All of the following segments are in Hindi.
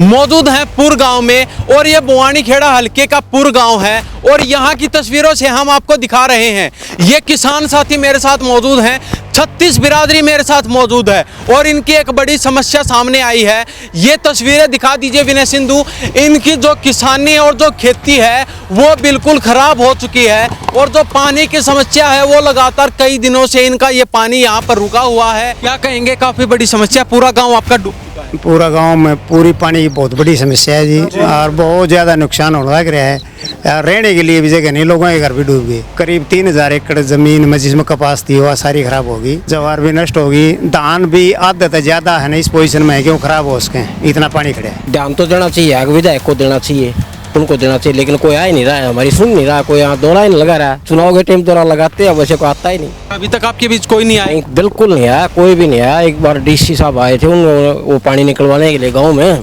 मौजूद हैं पुर गांव में और ये बुआनी खेड़ा हलके का पुर गांव है और यहाँ की तस्वीरों से हम आपको दिखा रहे हैं। ये किसान साथी मेरे साथ मौजूद हैं, 36 बिरादरी मेरे साथ मौजूद है और इनकी एक बड़ी समस्या सामने आई है। ये तस्वीरें दिखा दीजिए विनय सिंधु। इनकी जो किसानी और जो खेती है वो बिल्कुल खराब हो चुकी है और जो पानी की समस्या है वो लगातार कई दिनों से इनका ये पानी यहाँ पर रुका हुआ है। क्या कहेंगे, काफी बड़ी समस्या, पूरा गाँव आपका डूब चुका है। पूरा गांव में पूरी पानी की बहुत बड़ी समस्या है जी और बहुत ज़्यादा नुकसान होने लग रहा है यार। रहने के लिए भी जगह नहीं, लोगों के घर भी डूब गए। करीब 3000 एकड़ जमीन में जिसमें कपास थी वह सारी खराब होगी, ज्वार भी नष्ट होगी, धान भी आधा से ज़्यादा है ना इस पोजीशन में है क्यों खराब हो सके, इतना पानी खड़ा है। ध्यान तो देना चाहिए, विधायक को देना चाहिए, उनको देना चाहिए, लेकिन कोई आ ही नहीं रहा है, हमारी सुन नहीं रहा, कोई यहाँ दौरा ही नहीं लगा रहा है। चुनाव के टाइम दौरा लगाते हैं, वैसे कोई आता ही नहीं। अभी तक आपके बीच कोई नहीं आया? बिल्कुल नहीं आया, कोई भी नहीं आया। एक बार डीसी साहब आए थे वो पानी निकलवाने के लिए गाँव में,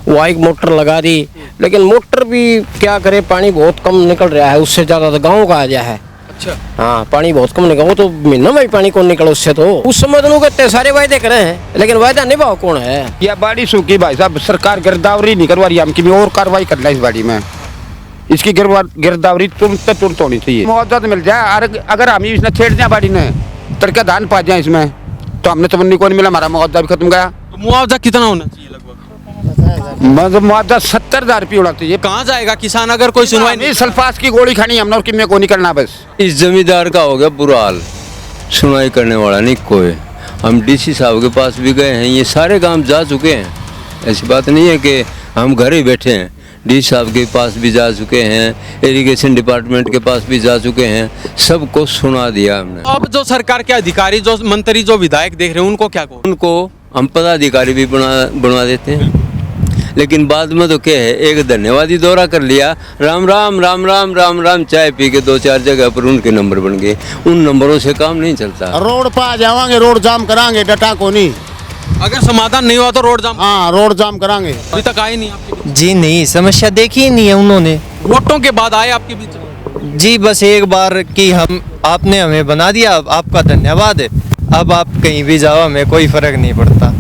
वो एक मोटर लगा दी, लेकिन मोटर भी क्या करे, पानी बहुत कम निकल रहा है, उससे ज़्यादा तो गाँव का आ गया है। अच्छा, हाँ, पानी बहुत कम निकला, वो तो महीना में भी पानी कौन निकला उससे। तो उस समय तो लोग इतने सारे वायदे करे हैं, लेकिन वायदा निभाओ कौन है। या बाड़ी सूखी भाई साहब, सरकार गिरदावरी नहीं करवा रही, हमकी भी और कार्रवाई करना इस बाड़ी में। इसकी गिरदावरी तुरंत होनी चाहिए, मुआवजा मिल जाए। अगर हम इसने छेड़ दिया बाड़ी ने, तड़का धान पा जाए इसमें, तो हमने तमन्नी को नहीं मिला, हमारा मुआवजा भी खत्म गया। तो मुआवजा कितना होना चाहिए? लगभग मुआवजा 70,000 रुपये होना चाहिए। कहाँ जाएगा किसान अगर कोई सुनवाई नहीं? सल्फास की गोली खानी हमने और किमें को नहीं करना बस। इस जमींदार का हो गया बुरा हाल, सुनाई करने वाला नहीं कोई। हम डीसी साहब के पास भी गए हैं, ये सारे काम जा चुके हैं, ऐसी बात नहीं है कि हम घर ही बैठे हैं। डीसी साहब के पास भी जा चुके हैं, इरिगेशन डिपार्टमेंट के पास भी जा चुके हैं, सबको सुना दिया हमने। अब जो सरकार के अधिकारी, जो मंत्री, जो विधायक देख रहे हैं, उनको क्या कहो? उनको हम पदाधिकारी भी बनवा देते हैं, लेकिन बाद में तो क्या है, एक धन्यवादी दौरा कर लिया, राम राम राम राम राम राम, चाय पी के 2-4 जगह पर उनके नंबर बन गए। उन नंबरों से काम नहीं चलता। रोड पर आ जावांगे, रोड जाम करांगे, डटा को नहीं। अगर समाधान नहीं हुआ तो रोड जाम? हाँ, रोड जाम करांगे। अभी तक आए नहीं आपके बीच? जी नहीं, समस्या देखी ही नहीं है उन्होंने। वोटों के बाद आए आपके बीच? जी बस एक बार की आपने हमें बना दिया, आपका धन्यवाद है। अब आप कहीं भी जाओ हमें कोई फर्क नहीं पड़ता।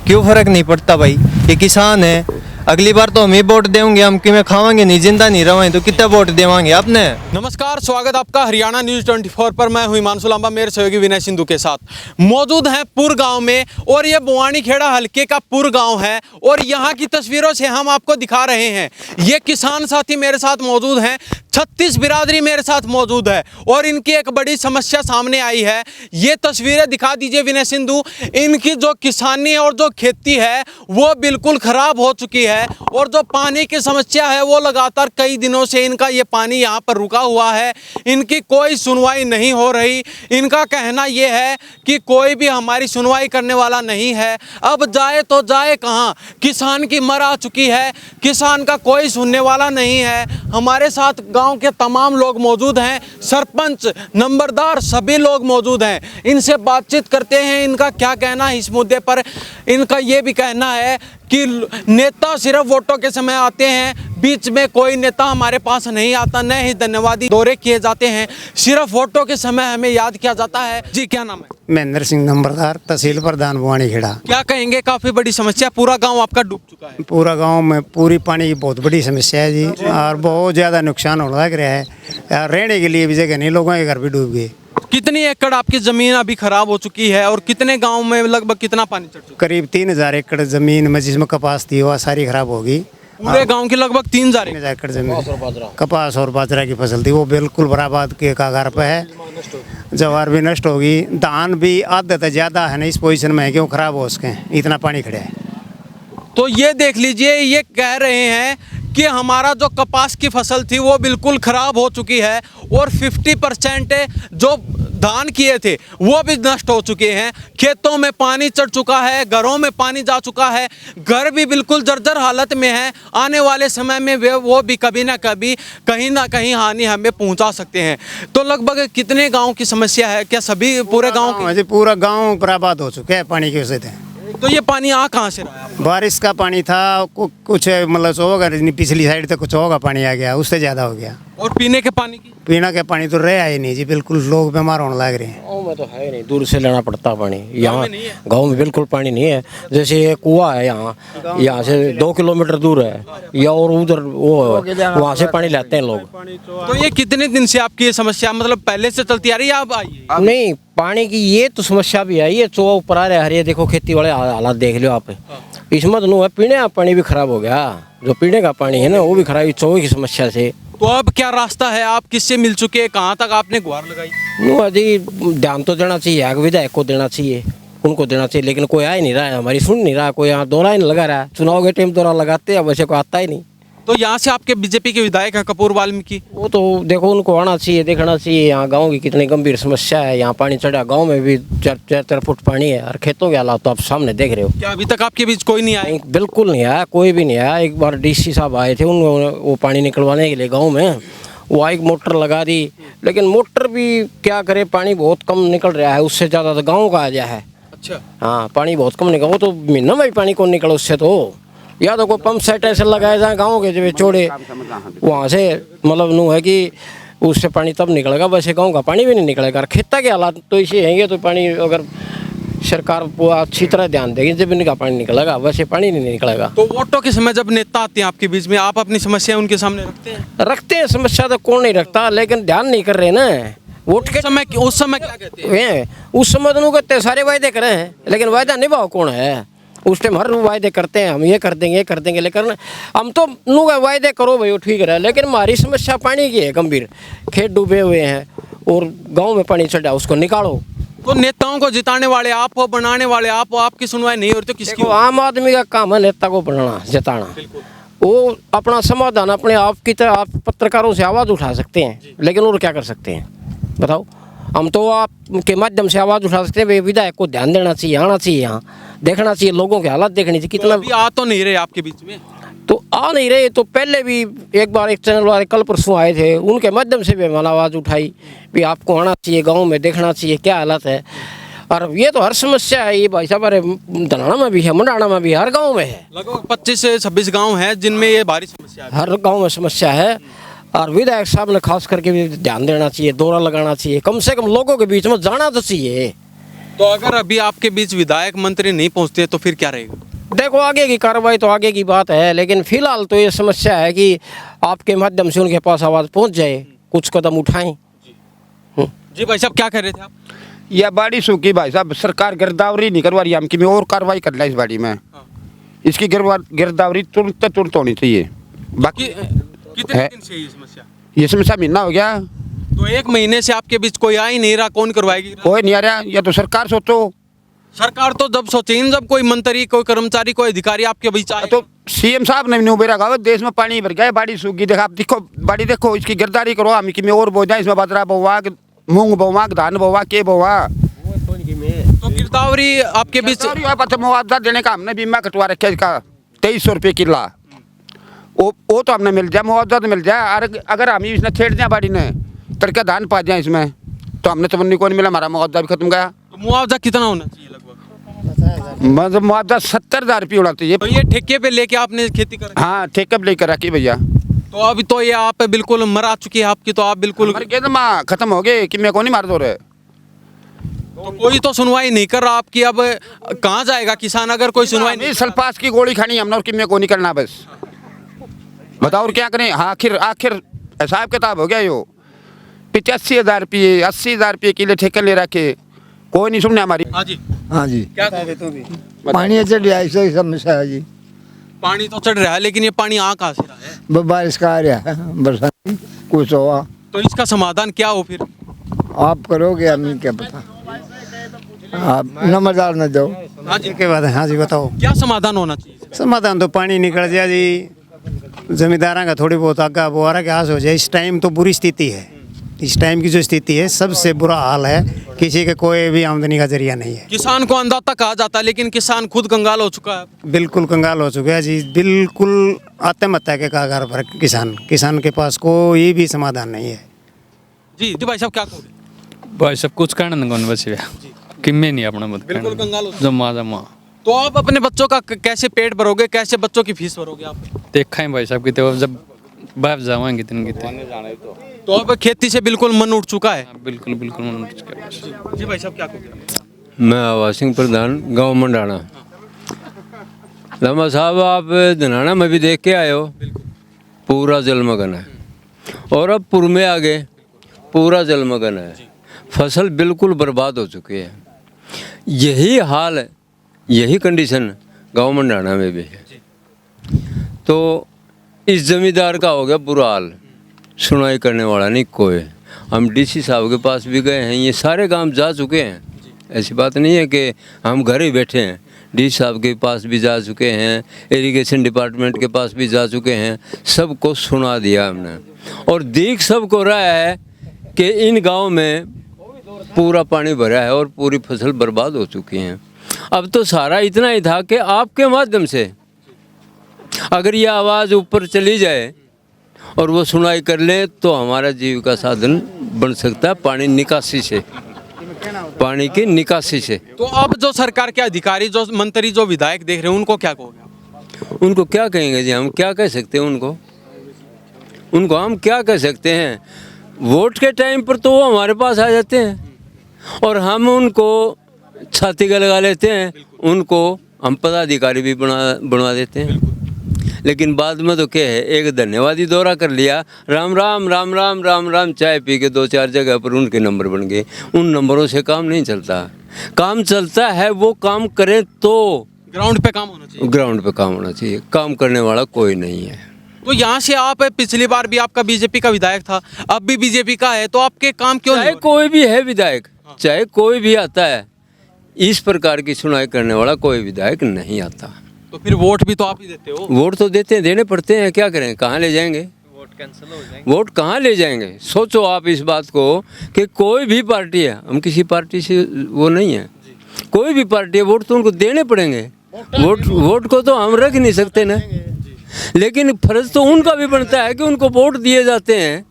क्यों फर्क नहीं पड़ता भाई? ये किसान है, अगली बार तो हम ही वोट देंगे, हम कि में खावांगे नहीं, जिंदा नहीं रहोगे तो कितना वोट देवांगे आपने। नमस्कार, स्वागत आपका हरियाणा न्यूज 24 पर। मैं हुई हिमांशु लांबा, मेरे सहयोगी विनय सिंधु के साथ मौजूद हैं पुर गांव में और ये बुआनी खेड़ा हलके का पुर गांव है और यहाँ की तस्वीरों से हम आपको दिखा रहे हैं। ये किसान साथी मेरे साथ मौजूद हैं, 36 बिरादरी मेरे साथ मौजूद है और इनकी एक बड़ी समस्या सामने आई है। ये तस्वीरें दिखा दीजिए विनय सिंधु। इनकी जो किसानी और जो खेती है वो बिल्कुल खराब हो चुकी है और जो पानी की समस्या है वो लगातार कई दिनों से इनका ये पानी यहाँ पर रुका हुआ है। इनकी कोई सुनवाई नहीं हो रही। इनका कहना ये है कि कोई भी हमारी सुनवाई करने वाला नहीं है। अब जाए तो जाए कहाँ? किसान की मर आ चुकी है, किसान का कोई सुनने वाला नहीं है। हमारे साथ गांव के तमाम लोग मौजूद हैं, सरपंच, नंबरदार, सभी लोग मौजूद हैं। इनसे बातचीत करते हैं, इनका क्या कहना है इस मुद्दे पर। इनका ये भी कहना है कि नेता सिर्फ वोटों के समय आते हैं, बीच में कोई नेता हमारे पास नहीं आता, न ही धन्यवादी दौरे किए जाते हैं, सिर्फ वोटों के समय हमें याद किया जाता है। जी, क्या नाम है? महेंद्र सिंह, नंबरदार, तहसील प्रधान, बुआनी खेड़ा। क्या कहेंगे, काफी बड़ी समस्या, पूरा गांव आपका डूब चुका है। पूरा गांव में पूरी पानी की बहुत बड़ी समस्या है जी और बहुत ज़्यादा नुकसान होने लग रहा है यार। रहने के लिए भी जगह नहीं, लोगों के घर भी डूब गए। कितनी एकड़ आपकी जमीन अभी खराब हो चुकी है और कितने गांव में लगभग कितना पानी चढ़ चुका? करीब 3000 एकड़ जमीन में जिसमें कपास थी वह सारी खराब होगी। पूरे गांव की लगभग 3000 एकड़ जमीन कपास और बाजरा की फसल थी, वो बिल्कुल बर्बाद के कागार पे है। ज्वार भी नष्ट होगी, धान भी आधा से ज़्यादा है ना इस पोजीशन में है क्यों खराब हो सके, इतना पानी खड़ा है। तो ये देख लीजिए, ये कह रहे हैं कि हमारा जो कपास की फसल थी वो बिल्कुल ख़राब हो चुकी है और 50% जो धान किए थे वो भी नष्ट हो चुके हैं। खेतों में पानी चढ़ चुका है, घरों में पानी जा चुका है, घर भी बिल्कुल जर्जर हालत में है। आने वाले समय में वो भी कभी ना कभी कहीं ना कहीं हानि हमें पहुंचा सकते हैं। तो लगभग कितने गांव की समस्या है? क्या सभी पूरे गांव की? पूरा गाँव बर्बाद हो चुका है पानी की वजह से। तो ये पानी आ कहाँ से रहा है? बारिश का पानी था, कुछ मतलब होगा नहीं, पिछली साइड तक कुछ होगा पानी आ गया, उससे ज़्यादा हो गया। और पीने के पानी की? पीना के पानी तो रहा ही नहीं जी, बिल्कुल लोग बीमार होने लग रहे हैं। गाँव में तो है नहीं, दूर से लेना पड़ता पानी। यहाँ में नहीं है? गाँव में बिल्कुल पानी नहीं है। जैसे ये कुआं है यहाँ से 2 किलोमीटर दूर है, या और उधर वो वहाँ से पानी लाते हैं लोग। तो ये कितने दिन से आपकी ये समस्या मतलब पहले से चलती आ रही है, अब आई है? नहीं, पानी की ये तो समस्या भी आई है। चोआ ऊपर आ रहा है, हरिया देखो, खेती वाले हालात देख लो आप। इसमें तो है, पीने का पानी भी खराब हो गया। जो पीने का पानी है ना वो भी खराब, चोए की समस्या से। तो अब क्या रास्ता है, आप किससे मिल चुके हैं, कहाँ तक आपने गुहार लगाई? नो अजी ध्यान तो देना चाहिए, आगे विधायक को देना चाहिए, उनको देना चाहिए, लेकिन कोई आ ही नहीं रहा है, हमारी सुन नहीं रहा। कोई यहाँ दौरा ही नहीं लगा रहा है। चुनाव के टाइम दौरा लगाते हैं, वैसे को आता ही नहीं। तो यहाँ से आपके बीजेपी के विधायक हैं कपूर वाल्मीकि, वो तो देखो, उनको आना चाहिए, देखना चाहिए यहाँ गांव की कितनी गंभीर समस्या है। यहाँ पानी चढ़ा, गांव में भी 4 फुट पानी है, और खेतों के हालात तो आप सामने देख रहे हो। क्या अभी तक आपके बीच कोई नहीं आया? नहीं, बिल्कुल नहीं आया, कोई भी नहीं आया। एक बार डीसी साहब आए थे, उन्होंने वो पानी निकलवाने के लिए गाँव में वो एक मोटर लगा दी, लेकिन मोटर भी क्या करे, पानी बहुत कम निकल रहा है। उससे ज़्यादा तो गाँव का आ गया है। अच्छा, हाँ, पानी बहुत कम निकला। वो तो महीना में भी पानी कौन निकला उससे तो। या तो कोई पंप सेट ऐसे लगाए जाए गाँव के जो चौड़े, वहाँ से मतलब नू है कि उससे पानी तब निकलेगा, वैसे गाँव का पानी भी नहीं निकलेगा। और खेता के हालात तो इसे हैंगे, तो पानी अगर सरकार पूरा अच्छी तरह ध्यान देगी जब इनका पानी निकलेगा, वैसे पानी नहीं निकलेगा। तो वोटों के समय जब नेता आते हैं आपके बीच में, आप अपनी समस्या उनके सामने रखते हैं? रखते हैं समस्या, तो कौन नहीं रखता, लेकिन ध्यान नहीं कर रहे ना। वोट के समय उस समय क्या कहते हैं? उस समय तो कहते हैं सारे वायदे करें हैं, लेकिन वायदा निभाओ कौन है? उस टाइम हर वायदे करते हैं, हम ये कर देंगे, ये कर देंगे, लेकिन हम तो नू वायदे करो भाई, वो ठीक रहा, लेकिन हमारी समस्या पानी की है गंभीर। खेत डूबे हुए हैं और गांव में पानी चढ़ा, उसको निकालो। तो नेताओं को जिताने वाले आप हो, बनाने वाले आप हो, आपकी सुनवाई नहीं हो रही तो किसकी? देखो, आम आदमी का काम है नेता को बनाना, जिताना। वो अपना समाधान अपने आप की तरह, आप पत्रकारों से आवाज़ उठा सकते हैं, लेकिन और क्या कर सकते हैं बताओ? हम तो आपके माध्यम से आवाज़ उठा सकते हैं, विधायक को ध्यान देना चाहिए, आना चाहिए, यहाँ देखना चाहिए, लोगों के हालात देखनी चाहिए। कितना अभी आ तो नहीं रहे आपके बीच में? तो आ नहीं रहे, तो पहले भी एक बार एक चैनल वाले कल परसों आए थे, उनके माध्यम से भी मैंने आवाज़ उठाई भी आपको आना चाहिए, गांव में देखना चाहिए क्या हालत है। और ये तो हर समस्या है, ये भाई साहब, अरे धनाना में भी है, मंडाना में भी है, हर गाँव में है। लगभग 25 से 26 गाँव हैं जिनमें ये भारी समस्या है। हर गांव में समस्या है, और विधायक साहब ने खास करके भी ध्यान देना चाहिए, दौरा लगाना चाहिए, कम से कम लोगों के बीच में जाना तो चाहिए। तो अगर अभी आपके बीच विधायक मंत्री नहीं पहुंचते तो फिर क्या रहेगा? देखो, आगे की कार्रवाई तो आगे की बात है, लेकिन फिलहाल तो ये समस्या है कि आपके माध्यम से उनके पास आवाज़ पहुंच जाए, कुछ कदम उठाएं। जी भाई साहब, क्या कर रहे थे आप? यह बाड़ी सूखी भाई साहब, सरकार गिरदावरी नहीं करवा रही, हम की और कार्रवाई कर ला इस बाड़ी में। इसकी गिरदावरी तुरंत होनी चाहिए। बाकी कितने दिन से ये समस्या? ये समस्या महीना हो गया, तो 1 महीने से आपके बीच कोई आ ही नहीं रहा, कौन करवाएगी? कोई नहीं आ रहा। या तो सरकार सोचो। सरकार तो जब सोचेगी जब कोई मंत्री, कोई कर्मचारी, कोई अधिकारी आपके बीच आए। तो सीएम साहब ने नहीं उबेरा गाँव, देश में पानी भर गया, बाड़ी सूख गई। देखो आप, देखो बाड़ी देखो, इसकी गिरदारी करो, हम की में और बोझा, इसमें बाजरा बोवा, मूंग बोवा, धान बोवा, के बोवा। तो गिरदावरी आपके बीच मुआवजा देने का हमने बीमा कटवा रखा है इसका, 2300 रुपये किला। वो तो हमने मिल जाए, मुआवजा तो मिल जाए। और अगर हम इसने छेड़ दिया बाड़ी ने, तड़का धान पा जाए इसमें, तो हमने तो को नहीं मिला, हमारा मुआवजा भी खत्म गया। तो मुआवजा कितना होना चाहिए लगभग? मतलब मुआवजा 70,000 रुपये होना चाहिए। तो ये ठेके पे लेके आपने खेती कर? हाँ, ठेके पे लेकर रखी भैया। तो अभी तो ये आप बिल्कुल मरा चुकी है आपकी, तो आप बिल्कुल खत्म हो गए कि मैं को नहीं मार दो रहे। तो कोई तो सुनवाई नहीं कर रहा आपकी, अब कहाँ जाएगा किसान अगर कोई सुनवाई नहीं? सल्फास की गोली खानी हमने, और कि मैं को नहीं करना बस। बताओ और क्या करें? हाँ, आखिर हिसाब किताब हो गया। यो 85,000 रुपये, 80,000 रुपये किलो ठेके ले रखे, कोई नहीं सुनने हमारी। हाँ जी, हाँ जी, क्या कहोगे? पानी चढ़ रहा है, ऐसी समस्या है जी। पानी तो चढ़ रहा है, लेकिन ये पानी आ कहाँ से रहा है? बारिश का आ रहा है, बरसात कुछ हुआ। तो इसका समाधान क्या हो फिर? आप करोगे, हमें क्या पता, आप नंबरदार न दो। हाँ जी, के बाद हाँ जी बताओ, क्या समाधान होना चाहिए? समाधान तो पानी निकल जाए जी, जमींदारों का थोड़ी बहुत आगा बुआरा के आस हो जाए। इस टाइम तो बुरी स्थिति है, इस टाइम की जो स्थिति है सबसे बुरा हाल है, किसी के कोई भी आमदनी का जरिया नहीं है। किसान को अन्नदाता कहा जाता है, लेकिन किसान खुद कंगाल हो चुका है। बिल्कुल कंगाल हो चुका है जी, बिल्कुल आत्महत्या के कगार पर किसान के पास कोई भी समाधान नहीं है। जी जी भाई साहब, क्या कहोगे? भाई सब कुछ कहना कौन बच गया कि मैं नहीं अपना मत बिल्कुल कंगाल हो चुका। जमा जमा तो आप अपने बच्चों का कैसे पेट भरोगे, कैसे बच्चों की फीस भरोगे आप? देखा है भाई साहब, कितने जब बाहर जावाएंगे कितने तो अब खेती से बिल्कुल मन उठ चुका है। बिल्कुल बिल्कुल मन उठ चुका है बस। जी भाई साहब क्या कहोगे? मैं आवासिंग प्रधान गांव मंडाना। लम्बा साहब आप धनाना में भी देख के आए हो, पूरा जलमग्न है। और अब पुर में आ गए, पूरा जलमग्न है, फसल बिल्कुल बर्बाद हो चुकी है। यही हाल है, यही कंडीशन गांव मंडाना में भी है। तो इस जमींदार का हो गया बुरा हाल, सुनाई करने वाला नहीं कोई। हम डीसी साहब के पास भी गए हैं, ये सारे काम जा चुके हैं। ऐसी बात नहीं है कि हम घर ही बैठे हैं, डीसी साहब के पास भी जा चुके हैं, इरिगेशन डिपार्टमेंट के पास भी जा चुके हैं, सबको सुना दिया हमने। और देख सबको रहा है कि इन गांव में पूरा पानी भरा है और पूरी फसल बर्बाद हो चुकी है। अब तो सारा इतना ही था कि आपके माध्यम से अगर ये आवाज़ ऊपर चली जाए और वो सुनाई कर ले तो हमारा जीविका साधन बन सकता है पानी निकासी से, पानी की निकासी से। तो अब जो सरकार के अधिकारी, जो मंत्री, जो विधायक देख रहे हैं, उनको क्या कहोगे आप? उनको क्या कहेंगे जी, हम क्या कह सकते हैं उनको हम क्या कह सकते हैं? वोट के टाइम पर तो वो हमारे पास आ जाते हैं और हम उनको छाती का लगा लेते हैं, उनको हम पदाधिकारी भी बनवा देते हैं। लेकिन बाद में तो क्या है, एक धन्यवादी दौरा कर लिया, राम राम राम राम राम राम, चाय पी के 2-4 जगह पर उनके नंबर बन गए। उन नंबरों से काम नहीं चलता, काम चलता है वो काम करें तो ग्राउंड पे काम होना चाहिए। ग्राउंड पे काम होना चाहिए, काम करने वाला कोई नहीं है। तो यहाँ से आप, पिछली बार भी आपका बीजेपी का विधायक था, अब भी बीजेपी का है, तो आपके काम क्यों नहीं चाहे हो रहे? कोई भी है विधायक, चाहे कोई भी आता है, इस प्रकार की सुनाई करने वाला कोई विधायक नहीं आता। तो फिर वोट भी तो आप ही देते हो। वोट तो देते हैं, देने पड़ते हैं, क्या करें, कहाँ ले जाएंगे वोट, कहाँ ले जाएंगे? सोचो आप इस बात को कि कोई भी पार्टी है, हम किसी पार्टी से वो नहीं है, कोई भी पार्टी है, वोट तो उनको देने पड़ेंगे। वोट को तो हम रख नहीं सकते ना, लेकिन फर्ज तो उनका भी बनता है कि उनको वोट दिए जाते हैं,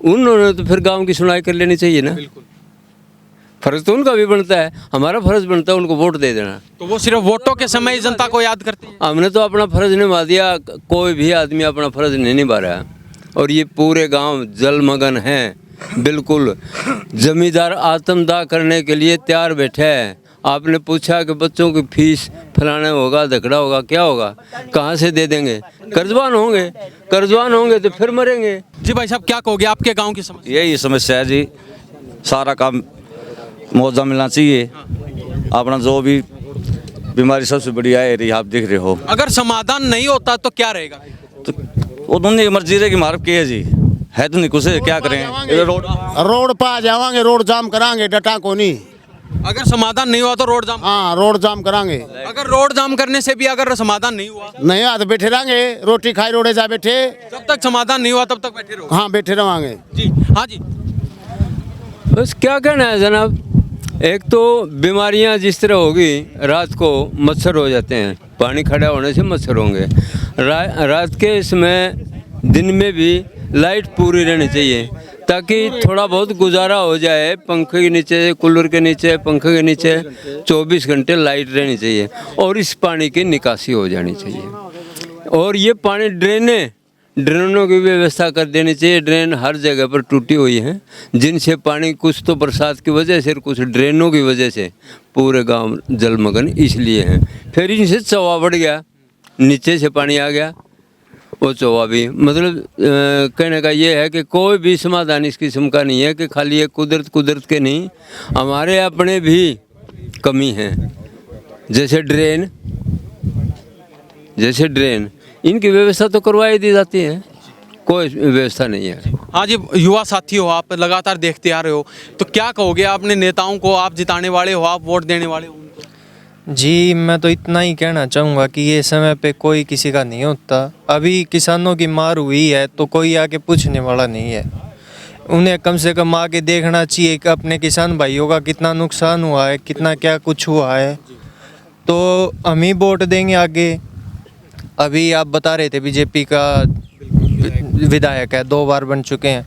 उन्होंने तो फिर गांव की सुनाई कर लेनी चाहिए ना। फर्ज तो उनका भी बनता है, हमारा फर्ज बनता है उनको वोट दे देना। तो वो सिर्फ वोटों के समय ही जनता को याद करते हैं। हमने तो अपना फर्ज निभा दिया, कोई भी आदमी अपना फर्ज नहीं निभा रहा। और ये पूरे गांव जलमग्न हैं, बिल्कुल जमींदार आत्मदाह करने के लिए तैयार बैठे हैं। आपने पूछा कि बच्चों की फीस फलाना होगा, धकड़ा होगा, क्या होगा, कहाँ से दे देंगे? कर्जवान होंगे तो फिर मरेंगे। जी भाई साहब क्या कहोगे, आपके गांव की समस्या? यही समस्या है जी, सारा काम मुआवजा मिलना चाहिए। अपना जो भी बीमारी सबसे बड़ी आ रही है, आप देख रहे हो। अगर समाधान नहीं होता तो क्या रहेगा? तो वो दोनों की मर्जी रहेगी, मार्ग की है जी, है तो नहीं कुछ, क्या करें? रोड पर आ जावांगे, रोड जाम करांगे, डटा को नहीं। अगर समाधान नहीं हुआ तो रोड जाम? हाँ, रोड जाम करांगे। अगर रोड जाम करने से भी अगर समाधान नहीं हुआ? नहीं आ तो बैठे रहेंगे, रोटी खाई रोडे जा बैठे। जब तक समाधान नहीं हुआ तब तक बैठे रहो। हाँ, बैठे रवांगे जी। हाँ जी, बस क्या कहना है जनाब, एक तो बीमारियां जिस तरह होगी, रात को मच्छर हो जाते हैं, पानी खड़ा होने से मच्छर होंगे। रात के समय, दिन में भी लाइट पूरी रहनी चाहिए ताकि थोड़ा बहुत गुजारा हो जाए। पंखे के नीचे, कूलर के नीचे, पंखे के नीचे 24 घंटे लाइट रहनी चाहिए और इस पानी की निकासी हो जानी चाहिए। और ये पानी ड्रेनों की व्यवस्था कर देनी चाहिए। ड्रेन हर जगह पर टूटी हुई हैं, जिनसे पानी कुछ तो बरसात की वजह से, कुछ ड्रेनों की वजह से पूरे गांव जलमग्न इसलिए हैं। फिर इनसे चौवा बढ़ गया, नीचे से पानी आ गया, वो चौवा भी, मतलब कहने का ये है कि कोई भी समाधान इस किस्म का नहीं है कि खाली ये कुदरत के नहीं, हमारे अपने भी कमी है। जैसे ड्रेन इनकी व्यवस्था तो करवाई दी जाती है, कोई व्यवस्था नहीं है। हाँ जी, युवा साथी हो आप, लगातार देखते आ रहे हो, तो क्या कहोगे अपने नेताओं को? आप जिताने वाले हो, आप वोट देने वाले हो उनको। जी, मैं तो इतना ही कहना चाहूँगा कि ये समय पे कोई किसी का नहीं होता। अभी किसानों की मार हुई है तो कोई आके पूछने वाला नहीं है। उन्हें कम से कम आके देखना चाहिए कि अपने किसान भाइयों का कितना नुकसान हुआ है, कितना क्या कुछ हुआ है, तो हम ही वोट देंगे आगे। अभी आप बता रहे थे बीजेपी का विधायक है, 2 बार बन चुके हैं,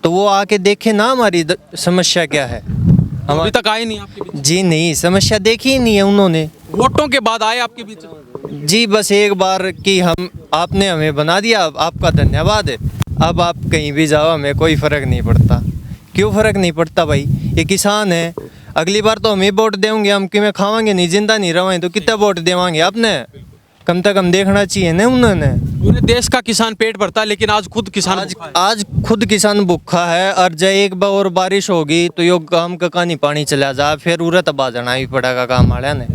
तो वो आके देखे ना हमारी समस्या क्या है। अभी तक आए नहीं आपके बीच? जी नहीं, समस्या देखी ही नहीं है उन्होंने। वोटों के बाद आए आपके बीच? जी बस एक बार कि हम आपने हमें बना दिया, आपका धन्यवाद है। अब आप कहीं भी जाओ हमें कोई फ़र्क नहीं पड़ता। क्यों फ़र्क नहीं पड़ता भाई? ये किसान है, अगली बार तो हम ही वोट देंगे, हम कि में खावांगे नहीं, जिंदा नहीं रहोगे तो कितना वोट देवांगे आपने? कम से कम देखना चाहिए ना उन्होंने। पूरे देश का किसान पेट भरता है, लेकिन आज खुद किसान भूखा है। आज खुद किसान भूखा है। और जब एक बार और बारिश होगी तो यो काम का कहानी पानी चला जा, फिर उरत बाजना ही पड़ेगा काम वाले ने।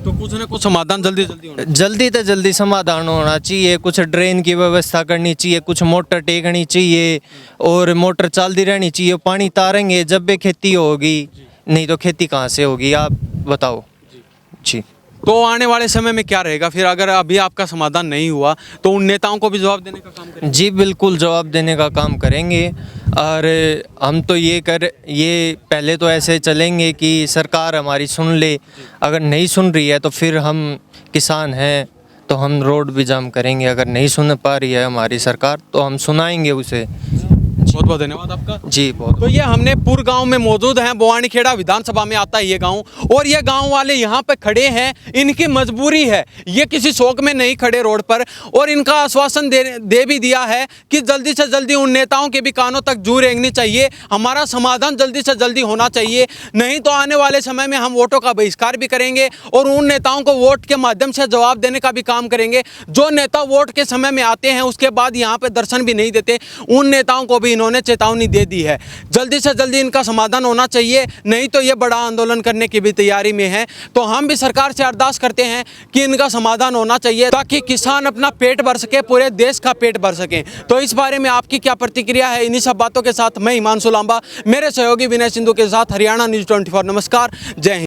तो कुछ ना कुछ समाधान जल्दी जल्दी होना। जल्दी तो जल्दी समाधान होना चाहिए। कुछ ड्रेन की व्यवस्था करनी चाहिए, कुछ मोटर टेकनी चाहिए और मोटर चलती रहनी चाहिए। पानी तारेंगे जब भी खेती होगी, नहीं तो खेती कहाँ से होगी आप बताओ जी। तो आने वाले समय में क्या रहेगा फिर, अगर अभी आपका समाधान नहीं हुआ तो उन नेताओं को भी जवाब देने का काम करेंगे? जी बिल्कुल जवाब देने का काम करेंगे। और हम तो ये पहले तो ऐसे चलेंगे कि सरकार हमारी सुन ले। अगर नहीं सुन रही है तो फिर हम किसान हैं तो हम रोड भी जाम करेंगे। अगर नहीं सुन पा रही है हमारी सरकार तो हम सुनाएंगे उसे। बहुत बहुत धन्यवाद आपका जी बहुत। तो ये हमने पुर गांव में मौजूद हैं। बोआनीखेड़ा विधानसभा में आता है ये गांव, और ये गांव वाले यहाँ पे खड़े हैं। इनकी मजबूरी है, ये किसी शौक में नहीं खड़े रोड पर, और इनका आश्वासन दे भी दिया है कि जल्दी से जल्दी उन नेताओं के भी कानों तक जू रेंगनी चाहिए, हमारा समाधान जल्दी से जल्दी होना चाहिए, नहीं तो आने वाले समय में हम वोटों का बहिष्कार भी करेंगे और उन नेताओं को वोट के माध्यम से जवाब देने का भी काम करेंगे। जो नेता वोट के समय में आते हैं उसके बाद यहाँ पे दर्शन भी नहीं देते, उन नेताओं को भी इन्होंने चेतावनी दे दी है। जल्दी से जल्दी इनका समाधान होना चाहिए, नहीं तो ये बड़ा आंदोलन करने की भी तैयारी में है। तो हम भी सरकार से अरदास करते हैं कि इनका समाधान होना चाहिए ताकि किसान अपना पेट भर सके, पूरे देश का पेट भर सके। तो इस बारे में आपकी क्या प्रतिक्रिया है? इन्हीं सब बातों के साथ मैं हिमांशु लांबा, मेरे सहयोगी विनय सिंधु के साथ हरियाणा न्यूज़ 24। नमस्कार, जय हिंद।